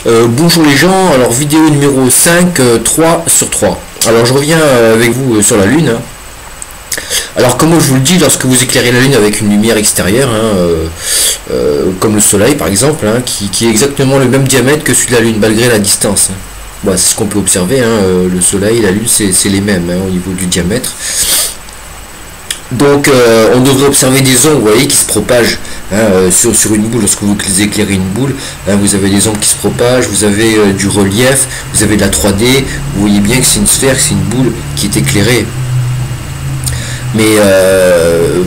Bonjour les gens, alors vidéo numéro 5, 3 sur 3. Alors je reviens avec vous sur la Lune. Alors comme je vous le dis, lorsque vous éclairez la Lune avec une lumière extérieure, comme le Soleil par exemple, qui est exactement le même diamètre que celui de la Lune, malgré la distance. Bon, c'est ce qu'on peut observer, le Soleil et la Lune c'est les mêmes au niveau du diamètre. Donc on devrait observer des ombres, vous voyez, qui se propagent sur une boule. Lorsque vous éclairez une boule, vous avez des ombres qui se propagent, vous avez du relief, vous avez de la 3D, vous voyez bien que c'est une sphère, que c'est une boule qui est éclairée. Mais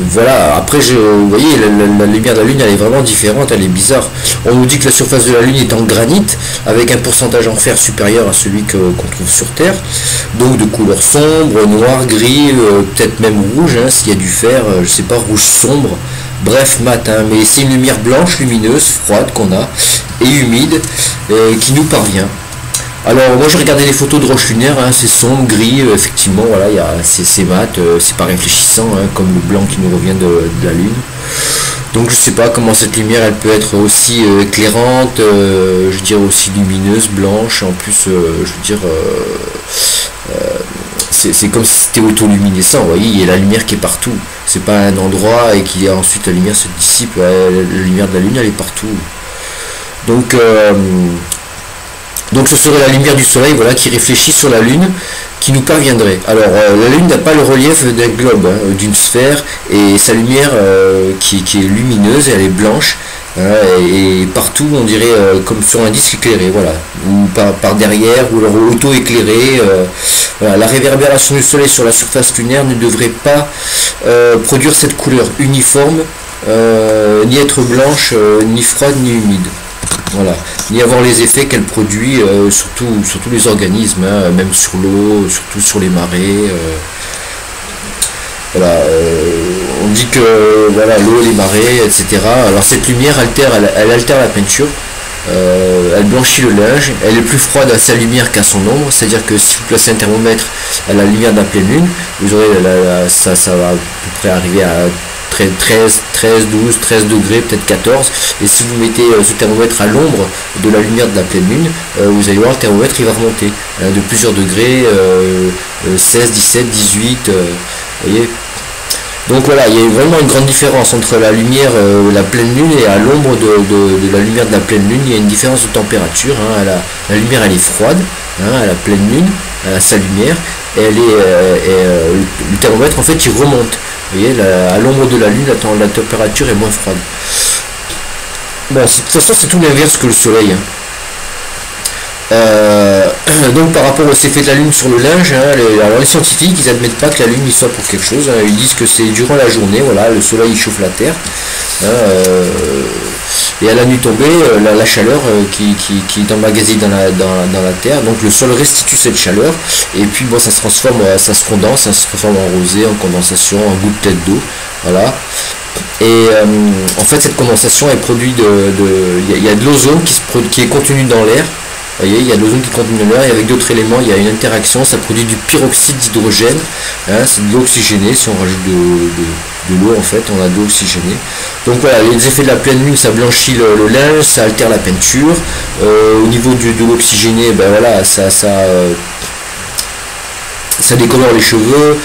voilà, après vous voyez, la lumière de la Lune elle est vraiment différente, elle est bizarre. On nous dit que la surface de la Lune est en granit, avec un pourcentage en fer supérieur à celui qu'on trouve sur Terre. Donc de couleur sombre, noir, gris, peut-être même rouge, s'il y a du fer, je sais pas, rouge sombre. Bref, mat, mais c'est une lumière blanche, lumineuse, froide qu'on a, et humide, qui nous parvient. Alors moi je regardais les photos de roches lunaires, c'est sombre, gris, effectivement, voilà, c'est mat, c'est pas réfléchissant, comme le blanc qui nous revient de la Lune. Donc je sais pas comment cette lumière elle peut être aussi éclairante, je dirais aussi lumineuse, blanche, en plus je veux dire c'est comme si c'était autoluminescent, vous voyez, il y a la lumière qui est partout, c'est pas un endroit et qui ensuite la lumière se dissipe, la lumière de la Lune elle est partout. Donc ce serait la lumière du Soleil, voilà, qui réfléchit sur la Lune, qui nous parviendrait. Alors la Lune n'a pas le relief d'un globe, d'une sphère, et sa lumière qui est lumineuse, elle est blanche, et partout on dirait comme sur un disque éclairé, voilà, ou par derrière, ou alors auto-éclairé. Voilà, la réverbération du Soleil sur la surface lunaire ne devrait pas produire cette couleur uniforme, ni être blanche, ni froide, ni humide. Voilà, ni avoir les effets qu'elle produit sur tous les organismes, même sur l'eau, surtout sur les marées. Voilà, on dit que voilà, l'eau, les marées, etc. Alors cette lumière elle altère la peinture, elle blanchit le linge, elle est plus froide à sa lumière qu'à son ombre, c'est-à-dire que si vous placez un thermomètre à la lumière de la pleine lune, vous aurez ça va à peu près arriver à 13, 12, 13 degrés, peut-être 14, et si vous mettez ce thermomètre à l'ombre de la lumière de la pleine lune, vous allez voir le thermomètre il va remonter de plusieurs degrés, 16, 17, 18, vous voyez. Donc voilà, il y a vraiment une grande différence entre la lumière, la pleine lune, et à l'ombre de la lumière de la pleine lune, il y a une différence de température. La lumière elle est froide, à la pleine lune, à sa lumière, et le thermomètre en fait il remonte. Vous voyez, à l'ombre de la lune, la température est moins froide. Bon, de toute façon c'est tout l'inverse que le Soleil. Donc par rapport aux effets de la Lune sur le linge, alors les scientifiques ils admettent pas que la Lune y soit pour quelque chose, ils disent que c'est durant la journée, voilà, le Soleil il chauffe la Terre, et à la nuit tombée, la chaleur qui est emmagasinée dans la Terre, donc le sol restitue cette chaleur, et puis bon ça se transforme, ça se condense, ça se transforme en rosée, en condensation, en gouttelettes d'eau, voilà. Et en fait cette condensation est produite il y a de l'ozone qui est contenu dans l'air. Vous voyez, il y a de l'ozone qui est contenu dans l'air, et avec d'autres éléments, il y a une interaction, ça produit du pyroxyde d'hydrogène, c'est de l'eau oxygénée, si on rajoute de l'eau en fait, on a de l'eau oxygénée. Donc voilà, les effets de la pleine lune, ça blanchit le linge, ça altère la peinture, au niveau de l'oxygéné, ben voilà, ça décolore les cheveux,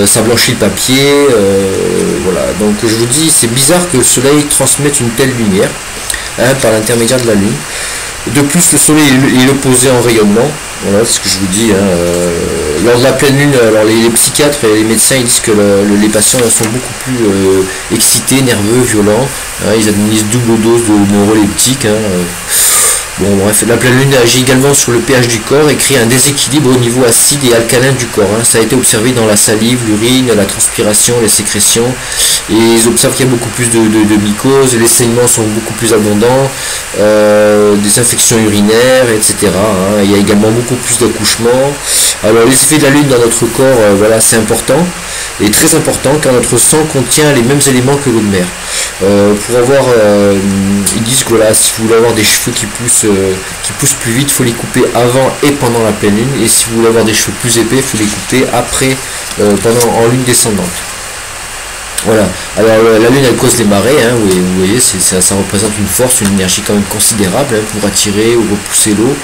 ça blanchit le papier, voilà. Donc je vous dis, c'est bizarre que le Soleil transmette une telle lumière, par l'intermédiaire de la Lune. De plus, le Soleil est l'opposé en rayonnement, voilà ce que je vous dis. Lors de la pleine lune, alors les psychiatres et les médecins ils disent que les patients sont beaucoup plus excités, nerveux, violents. Ils administrent double dose de neuroleptiques. Bon bref, la pleine lune agit également sur le pH du corps et crée un déséquilibre au niveau acide et alcalin du corps. Ça a été observé dans la salive, l'urine, la transpiration, les sécrétions. Et ils observent qu'il y a beaucoup plus de mycoses, les saignements sont beaucoup plus abondants, des infections urinaires, etc. Il y a également beaucoup plus d'accouchements. Alors les effets de la lune dans notre corps, voilà, c'est important, et très important, car notre sang contient les mêmes éléments que l'eau de mer. Pour avoir, ils disent que voilà, si vous voulez avoir des cheveux qui poussent plus vite, il faut les couper avant et pendant la pleine lune, et si vous voulez avoir des cheveux plus épais, il faut les couper après, en lune descendante. Voilà, alors la Lune elle cause les marées, hein, vous voyez, ça représente une force, une énergie quand même considérable hein, pour attirer ou repousser l'eau.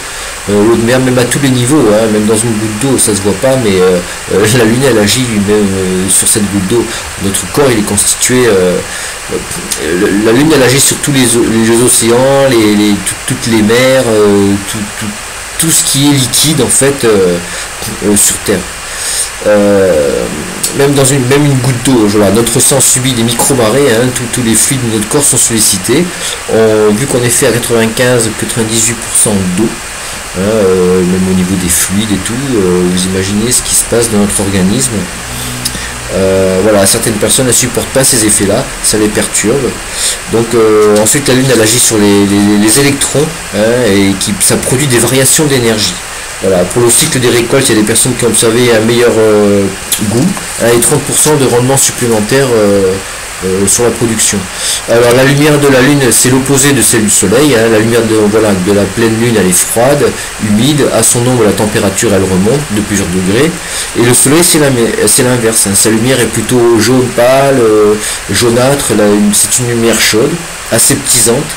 L'eau de mer, même à tous les niveaux, hein, même dans une goutte d'eau, ça se voit pas, mais la Lune elle agit même sur cette goutte d'eau. Notre corps il est constitué, la Lune elle agit sur tous les océans, toutes les mers, tout ce qui est liquide en fait sur Terre. Même une goutte d'eau, voilà, notre sang subit des micro-marées, hein, tous les fluides de notre corps sont sollicités. Vu qu'on est fait à 95-98% d'eau, hein, même au niveau des fluides et tout, vous imaginez ce qui se passe dans notre organisme. Voilà, certaines personnes ne supportent pas ces effets-là, ça les perturbe. Donc ensuite la Lune elle agit sur les électrons hein, et ça produit des variations d'énergie. Voilà, pour le cycle des récoltes, il y a des personnes qui ont observé un meilleur goût hein, et 30% de rendement supplémentaire sur la production. Alors la lumière de la Lune, c'est l'opposé de celle du Soleil. Hein. La lumière de la pleine Lune, elle est froide, humide. À son ombre, la température, elle remonte de plusieurs degrés. Et le Soleil, c'est l'inverse. Hein. Sa lumière est plutôt jaune pâle, jaunâtre. C'est une lumière chaude, aseptisante.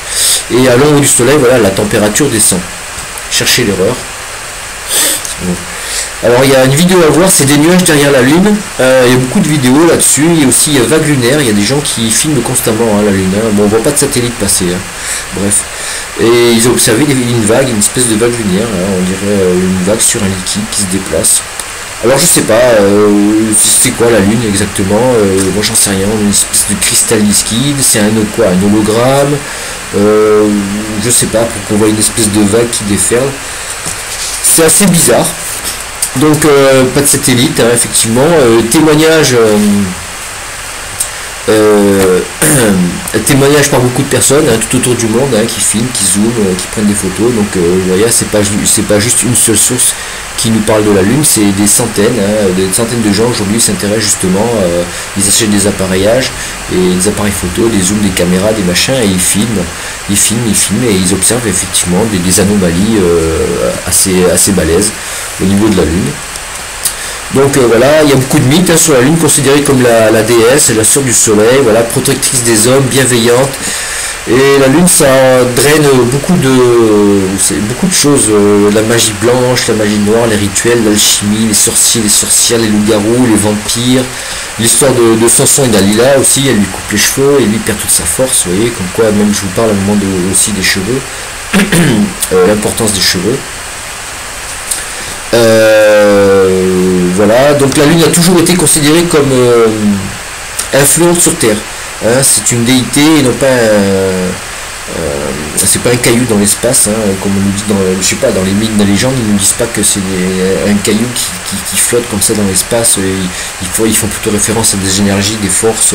Et à l'ombre du Soleil, voilà, la température descend. Cherchez l'erreur. Alors il y a une vidéo à voir, c'est des nuages derrière la Lune, il y a beaucoup de vidéos là-dessus, il y a aussi vagues lunaires, il y a des gens qui filment constamment hein, la Lune, hein. Bon on voit pas de satellite passer, hein. Bref, et ils ont observé une vague, une espèce de vague lunaire, hein, on dirait une vague sur un liquide qui se déplace. Alors je sais pas, c'est quoi la Lune exactement, moi j'en sais rien, une espèce de cristal liquide, c'est un hologramme, je sais pas, pour qu'on voit une espèce de vague qui déferle. C'est assez bizarre. Donc pas de satellite, hein, effectivement. Témoignage par beaucoup de personnes hein, tout autour du monde hein, qui filment, qui zooment, qui prennent des photos. Donc vous voyez, c'est pas juste une seule source qui nous parle de la Lune, c'est des centaines de gens aujourd'hui s'intéressent justement, ils achètent des appareillages et des appareils photo, des zooms, des caméras, des machins et ils filment et ils observent effectivement des anomalies assez balèzes au niveau de la Lune. Donc voilà, il y a beaucoup de mythes hein, sur la Lune, considérée comme la déesse, la sœur du Soleil, voilà, protectrice des hommes, bienveillante. Et la Lune, ça draine beaucoup de choses, la magie blanche, la magie noire, les rituels, l'alchimie, les sorciers, les sorcières, les loups-garous, les vampires. L'histoire de Samson et Dalila aussi, elle lui coupe les cheveux et lui perd toute sa force, vous voyez, comme quoi même je vous parle à un moment aussi des cheveux, l'importance des cheveux. Voilà, donc la Lune a toujours été considérée comme influente sur Terre. Hein, c'est une déité et non pas c'est pas un caillou dans l'espace, hein, comme on nous dit dans les mythes, dans les légendes, ils nous disent pas que c'est un caillou qui flotte comme ça dans l'espace. Ils font plutôt référence à des énergies, des forces,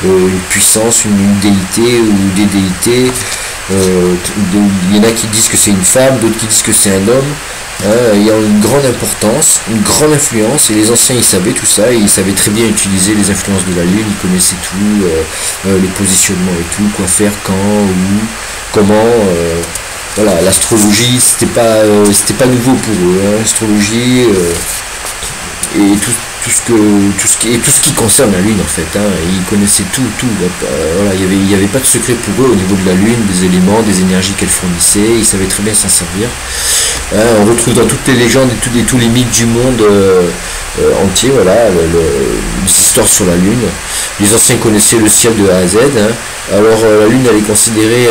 une puissance, une déité ou des déités. Il y en a qui disent que c'est une femme, d'autres qui disent que c'est un homme. Il y a une grande importance, une grande influence, et les anciens ils savaient tout ça, et ils savaient très bien utiliser les influences de la Lune, ils connaissaient tout, les positionnements et tout, quoi faire, quand, où, comment, voilà, l'astrologie c'était pas nouveau pour eux, hein, l'astrologie et tout ce qui concerne la Lune en fait, hein, ils connaissaient tout, voilà, il y avait pas de secret pour eux au niveau de la Lune, des éléments, des énergies qu'elle fournissait, ils savaient très bien s'en servir. On retrouve dans toutes les légendes et tous les mythes du monde entier, voilà, les histoires sur la Lune. Les anciens connaissaient le ciel de A à Z. Hein. Alors la Lune, elle est considérée,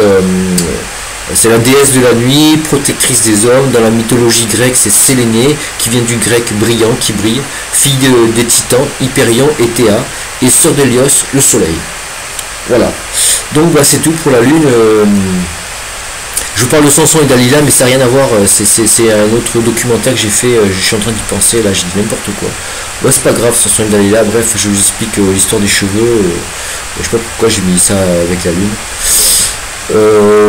c'est la déesse de la nuit, protectrice des hommes. Dans la mythologie grecque, c'est Sélénée, qui vient du grec brillant, qui brille, fille des titans, Hyperion et Théa, et sœur d'Hélios, le soleil. Voilà. Donc bah, c'est tout pour la Lune. Je vous parle de Samson et Dalila, mais ça n'a rien à voir, c'est un autre documentaire que j'ai fait, je suis en train d'y penser, là j'ai dit n'importe quoi. Ouais, c'est pas grave, Samson et Dalila, bref, je vous explique l'histoire des cheveux, je sais pas pourquoi j'ai mis ça avec la Lune.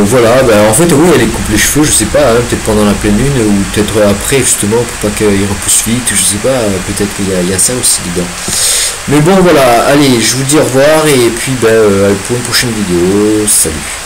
Voilà, bah, en fait oui, elle coupe les cheveux, je sais pas, hein, peut-être pendant la pleine Lune, ou peut-être après justement, pour pas qu'ils repoussent vite, je sais pas, peut-être qu'il y a ça aussi dedans. Mais bon voilà, allez, je vous dis au revoir, et puis bah, pour une prochaine vidéo, salut.